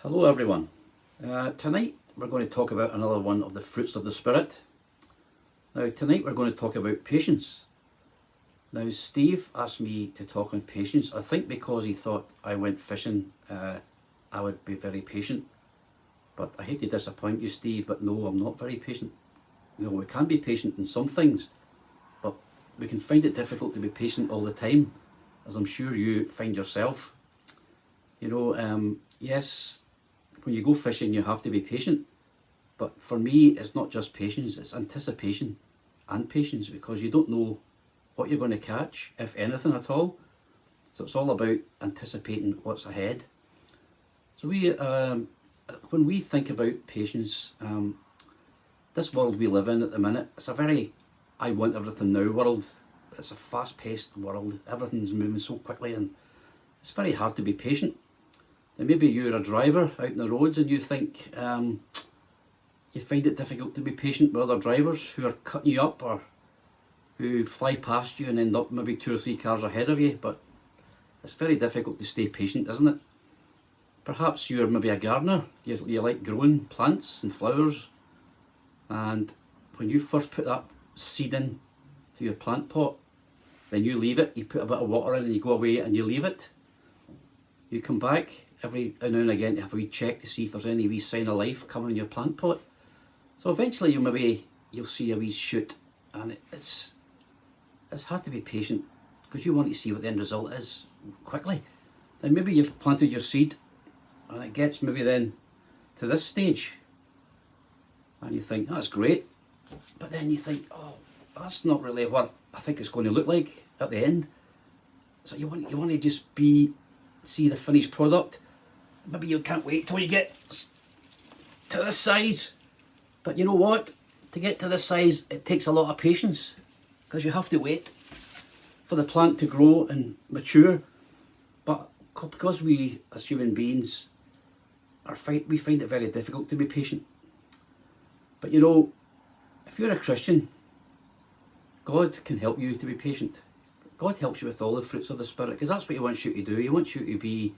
Hello everyone. Tonight we're going to talk about another one of the fruits of the Spirit. Now tonight we're going to talk about patience. Now Steve asked me to talk on patience, I think because he thought I went fishing I would be very patient. But I hate to disappoint you, Steve, but no, I'm not very patient. You know, we can be patient in some things, but we can find it difficult to be patient all the time, as I'm sure you find yourself. You know, yes, when you go fishing you have to be patient, but for me it's not just patience, it's anticipation and patience, because you don't know what you're going to catch, if anything at all. So it's all about anticipating what's ahead. So when we think about patience, this world we live in at the minute, it's a very I want everything now world. It's a fast-paced world, everything's moving so quickly and it's very hard to be patient. And maybe you're a driver out in the roads and you think you find it difficult to be patient with other drivers who are cutting you up or who fly past you and end up maybe 2 or 3 cars ahead of you, but it's very difficult to stay patient, isn't it? Perhaps you're maybe a gardener, you like growing plants and flowers, and when you first put that seed in to your plant pot, then you leave it, you put a bit of water in and you go away and you leave it. You come back every now and again to have a wee check to see if there's any wee sign of life coming in your plant pot. So eventually you'll see a wee shoot, and it's hard to be patient because you want to see what the end result is quickly. And maybe you've planted your seed and it gets maybe then to this stage and you think that's great, but then you think, oh, that's not really what I think it's going to look like at the end. So you want to just see the finished product. Maybe you can't wait till you get to this size, but you know what, to get to this size it takes a lot of patience, because you have to wait for the plant to grow and mature. But because we as human beings we find it very difficult to be patient. But you know, if you're a Christian, God can help you to be patient. God helps you with all the fruits of the Spirit, because that's what He wants you to do. He wants you to be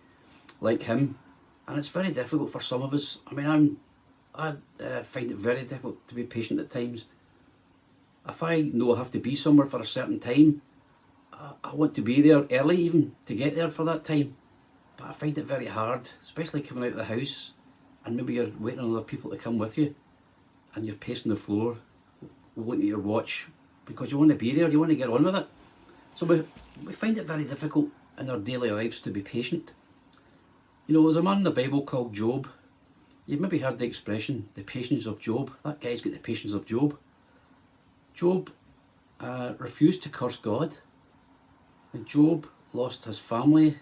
like Him, and it's very difficult for some of us. I mean, I find it very difficult to be patient at times. If I know I have to be somewhere for a certain time, I want to be there early even to get there for that time. But I find it very hard, especially coming out of the house and maybe you're waiting on other people to come with you and you're pacing the floor, looking at your watch, because you want to be there, you want to get on with it. So we find it very difficult in our daily lives to be patient. You know, there's a man in the Bible called Job. You've maybe heard the expression, the patience of Job. That guy's got the patience of Job. Job refused to curse God. And Job lost his family,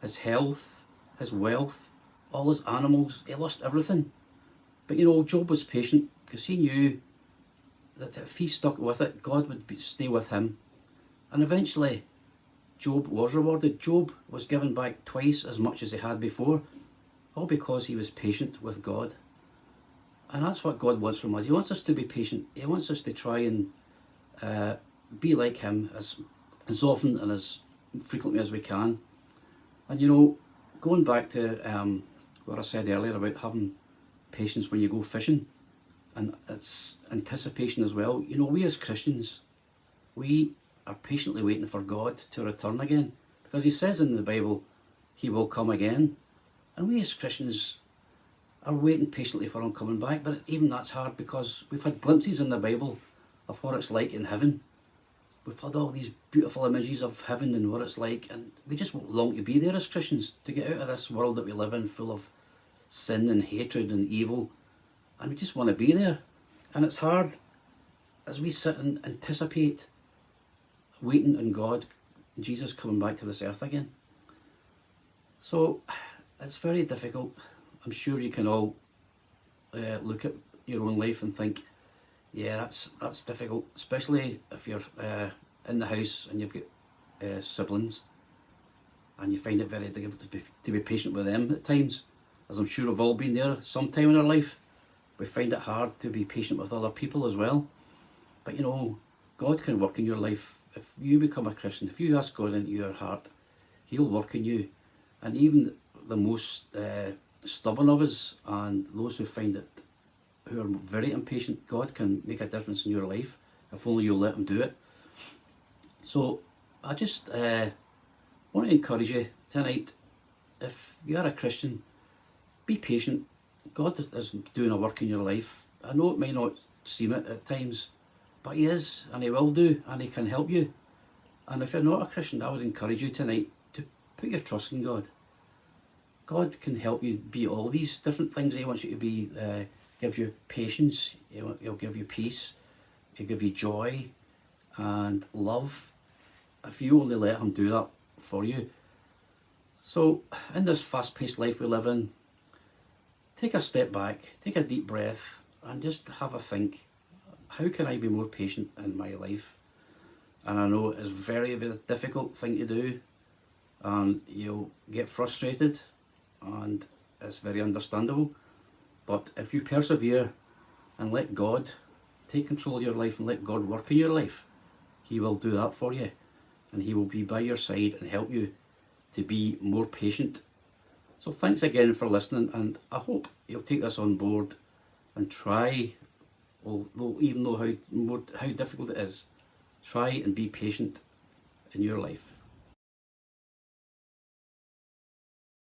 his health, his wealth, all his animals. He lost everything. But you know, Job was patient because he knew that if he stuck with it, God would stay with him. And eventually, Job was rewarded. Job was given back twice as much as he had before, all because he was patient with God. And that's what God wants from us. He wants us to be patient. He wants us to try and be like Him as often and as frequently as we can. And you know, going back to what I said earlier about having patience when you go fishing, and it's anticipation as well. You know, we as Christians, we are patiently waiting for God to return again, because He says in the Bible He will come again, and we as Christians are waiting patiently for Him coming back. But even that's hard, because we've had glimpses in the Bible of what it's like in heaven. We've had all these beautiful images of heaven and what it's like, and we just long to be there as Christians, to get out of this world that we live in full of sin and hatred and evil, and we just want to be there. And it's hard as we sit and anticipate waiting on God, Jesus coming back to this earth again. So it's very difficult. I'm sure you can all look at your own life and think, yeah, that's difficult, especially if you're in the house and you've got siblings and you find it very difficult to be patient with them at times. As I'm sure we've all been there sometime in our life, we find it hard to be patient with other people as well. But you know, God can work in your life. If you become a Christian, if you ask God into your heart, He'll work in you. And even the most stubborn of us and those who find it, who are very impatient, God can make a difference in your life if only you'll let him do it. So I just want to encourage you tonight, if you are a Christian, be patient. God is doing a work in your life. I know it might not seem it at times, but he is, and he will do, and he can help you. And if you're not a Christian, I would encourage you tonight to put your trust in God. God can help you be all these different things he wants you to be. Give you patience, he'll give you peace, he'll give you joy and love, if you only let him do that for you. So in this fast-paced life we live in, take a step back, take a deep breath, and just have a think, how can I be more patient in my life? And I know it's a very, very difficult thing to do, and you'll get frustrated, and it's very understandable. But if you persevere and let God take control of your life and let God work in your life, he will do that for you, and he will be by your side and help you to be more patient. So thanks again for listening, and I hope you'll take this on board and try, even though how difficult it is, try and be patient in your life.